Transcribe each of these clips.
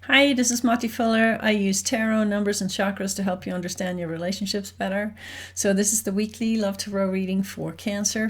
Hi, this is Mati Fuller. I use tarot, numbers, and chakras to help you understand your relationships better. So this is the weekly Love Tarot reading for Cancer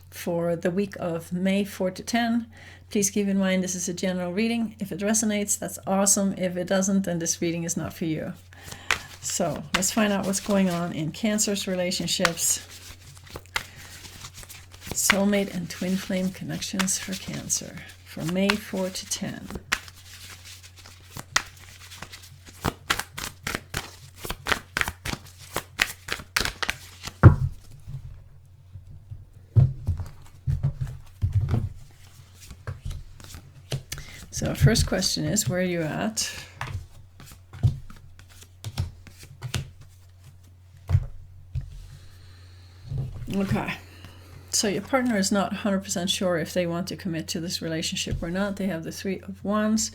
for the week of May 4 to 10. Please keep in mind this is a general reading. If it resonates, that's awesome. If it doesn't, then this reading is not for you. So let's find out what's going on in Cancer's relationships. Soulmate and twin flame connections for Cancer for May 4 to 10. So first question is, where are you at? Okay. So your partner is not 100% sure if they want to commit to this relationship or not. They have the Three of Wands,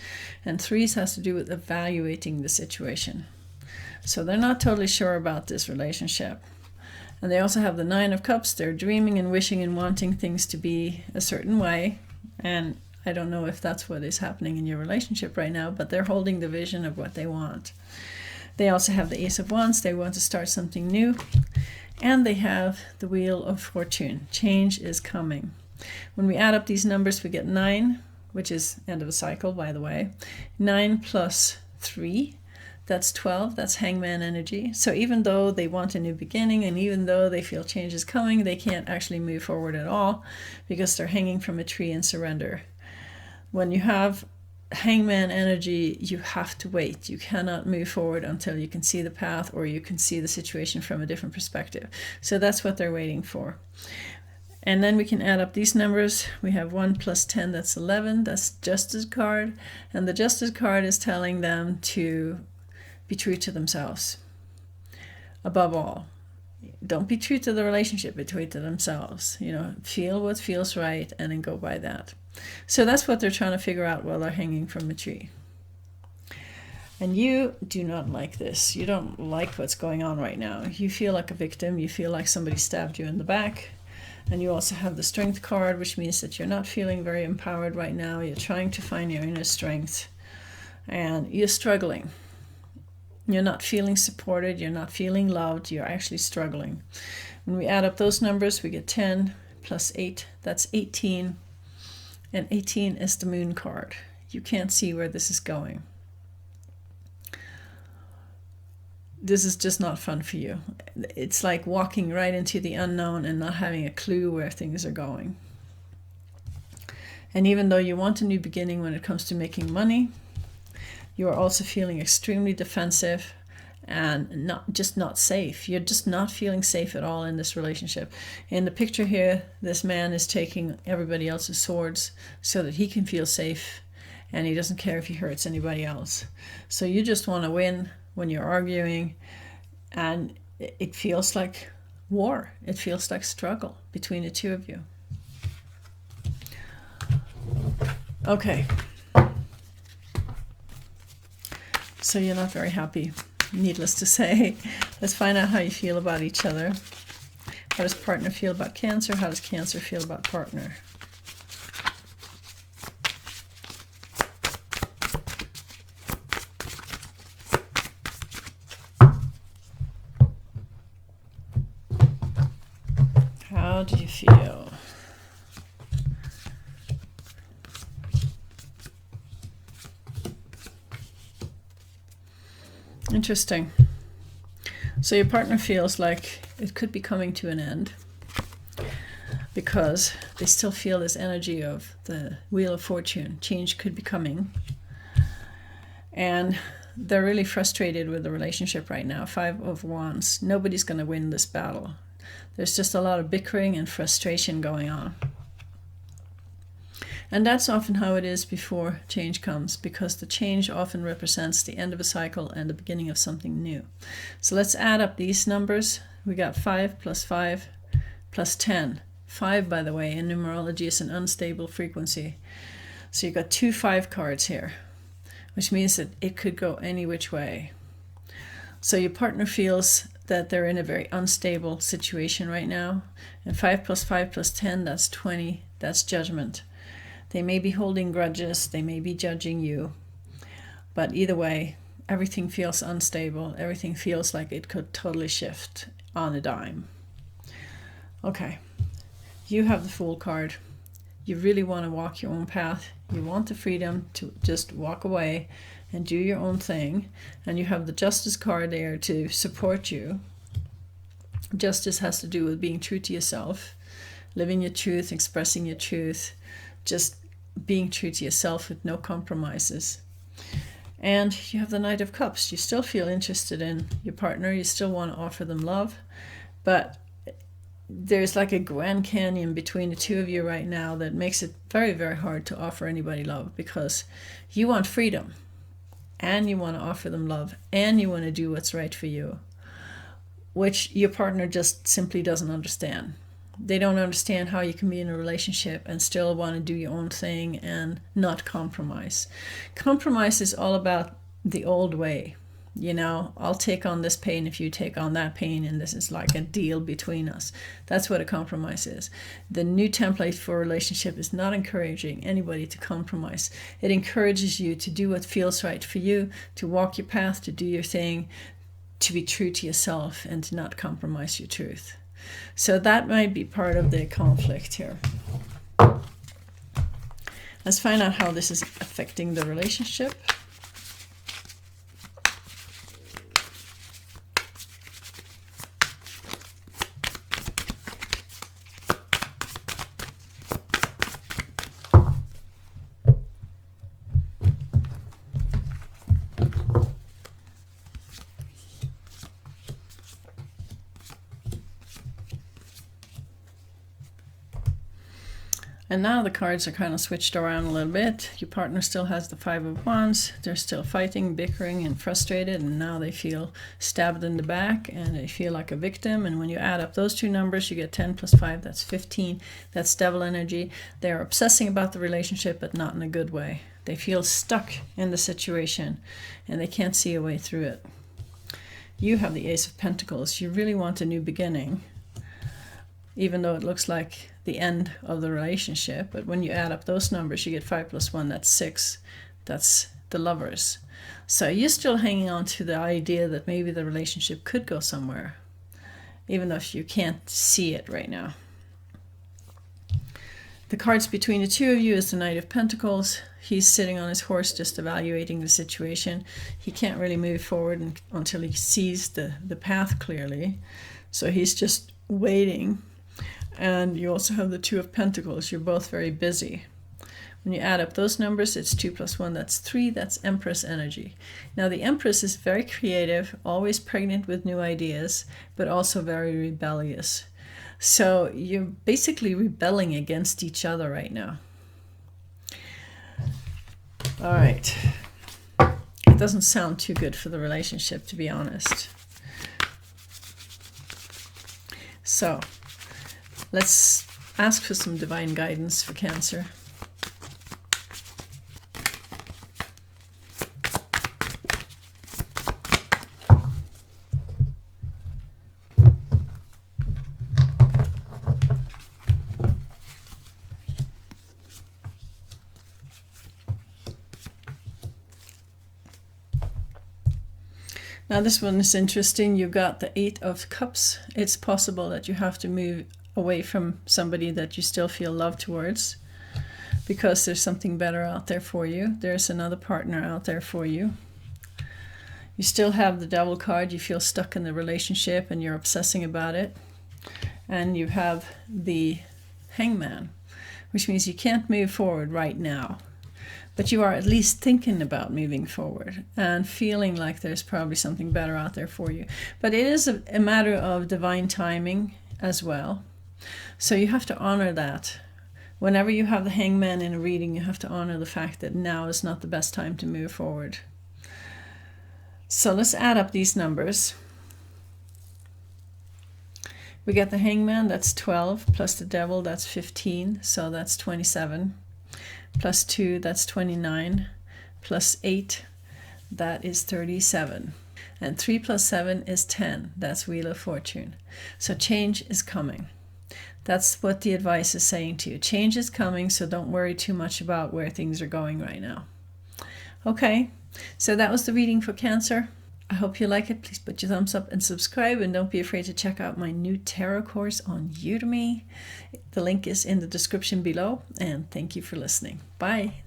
and threes has to do with evaluating the situation. So they're not totally sure about this relationship. And they also have the Nine of Cups. They're dreaming and wishing and wanting things to be a certain way. And I don't know if that's what is happening in your relationship right now, but they're holding the vision of what they want. They also have the Ace of Wands. They want to start something new. And they have the Wheel of Fortune. Change is coming. When we add up these numbers, we get 9, which is end of a cycle, by the way. 9 plus 3, that's 12. That's hangman energy. So even though they want a new beginning, and even though they feel change is coming, they can't actually move forward at all because they're hanging from a tree in surrender. When you have hangman energy, you have to wait. You cannot move forward until you can see the path or you can see the situation from a different perspective. So that's what they're waiting for. And then we can add up these numbers. We have 1 plus 10, that's 11. That's Justice card. And the Justice card is telling them to be true to themselves. Above all, don't be true to the relationship, be true to themselves. Feel what feels right and then go by that. So that's what they're trying to figure out while they're hanging from a tree. And you do not like this. You don't like what's going on right now. You feel like a victim. You feel like somebody stabbed you in the back. And you also have the Strength card, which means that you're not feeling very empowered right now. You're trying to find your inner strength. And you're struggling. You're not feeling supported. You're not feeling loved. You're actually struggling. When we add up those numbers, we get 10 plus 8. That's 18. And 18 is the Moon card. You can't see where this is going. This is just not fun for you. It's like walking right into the unknown and not having a clue where things are going. And even though you want a new beginning when it comes to making money, you are also feeling extremely defensive and not safe. You're just not feeling safe at all in this relationship. In the picture here, this man is taking everybody else's swords so that he can feel safe, and he doesn't care if he hurts anybody else. So you just want to win when you're arguing, and it feels like war. It feels like struggle between the two of you. Okay. So you're not very happy. Needless to say. Let's find out how you feel about each other. How does partner feel about Cancer? How does Cancer feel about partner? How do you feel? Interesting. So your partner feels like it could be coming to an end because they still feel this energy of the Wheel of Fortune. Change could be coming. And they're really frustrated with the relationship right now. 5 of Wands. Nobody's going to win this battle. There's just a lot of bickering and frustration going on. And that's often how it is before change comes, because the change often represents the end of a cycle and the beginning of something new. So let's add up these numbers. We got 5 plus 5 plus 10. 5, by the way, in numerology is an unstable frequency. So you got 2 5 cards here, which means that it could go any which way. So your partner feels that they're in a very unstable situation right now. And 5 plus 5 plus 10, that's 20. That's judgment. They may be holding grudges. They may be judging you. But either way, everything feels unstable. Everything feels like it could totally shift on a dime. Okay, you have the Fool card. You really want to walk your own path. You want the freedom to just walk away and do your own thing. And you have the Justice card there to support you. Justice has to do with being true to yourself, living your truth, expressing your truth, just being true to yourself with no compromises. And you have the Knight of Cups. You still feel interested in your partner. You still want to offer them love. But there's like a Grand Canyon between the two of you right now that makes it very, very hard to offer anybody love, because you want freedom and you want to offer them love and you want to do what's right for you, which your partner just simply doesn't understand. They don't understand how you can be in a relationship and still want to do your own thing and not compromise. Compromise is all about the old way. You know, I'll take on this pain if you take on that pain, and this is like a deal between us. That's what a compromise is. The new template for a relationship is not encouraging anybody to compromise. It encourages you to do what feels right for you, to walk your path, to do your thing, to be true to yourself, and to not compromise your truth. So that might be part of the conflict here. Let's find out how this is affecting the relationship. And now the cards are kind of switched around a little bit. Your partner still has the Five of Wands. They're still fighting, bickering, and frustrated. And now they feel stabbed in the back and they feel like a victim. And when you add up those two numbers, you get 10 plus 5. That's 15. That's devil energy. They're obsessing about the relationship, but not in a good way. They feel stuck in the situation and they can't see a way through it. You have the Ace of Pentacles. You really want a new beginning, even though it looks like the end of the relationship. But when you add up those numbers, you get 5 plus 1, that's 6. That's the Lovers. So you're still hanging on to the idea that maybe the relationship could go somewhere, even though you can't see it right now. The cards between the two of you is the Knight of Pentacles. He's sitting on his horse just evaluating the situation. He can't really move forward until he sees the path clearly. So he's just waiting. And you also have the Two of Pentacles. You're both very busy. When you add up those numbers, it's 2 plus 1, that's 3. That's Empress energy. Now the Empress is very creative, always pregnant with new ideas, but also very rebellious. So you're basically rebelling against each other right now. All right. It doesn't sound too good for the relationship, to be honest. So let's ask for some divine guidance for Cancer. Now this one is interesting. You got the Eight of Cups. It's possible that you have to move away from somebody that you still feel love towards, because there's something better out there for you. There's another partner out there for you. You still have the Devil card. You feel stuck in the relationship and you're obsessing about it. And you have the Hangman, which means you can't move forward right now. But you are at least thinking about moving forward and feeling like there's probably something better out there for you. But it is a matter of divine timing as well. So you have to honor that. Whenever you have the Hangman in a reading, you have to honor the fact that now is not the best time to move forward. So let's add up these numbers. We get the Hangman, that's 12, plus the Devil, that's 15, so that's 27. Plus 2, that's 29. Plus 8, that is 37. And 3 plus 7 is 10. That's Wheel of Fortune. So change is coming. That's what the advice is saying to you. Change is coming, so don't worry too much about where things are going right now. Okay, So that was the reading for Cancer. I hope you like it. Please put your thumbs up and subscribe, and don't be afraid to check out my new tarot course on Udemy. The link is in the description below, and thank you for listening. Bye.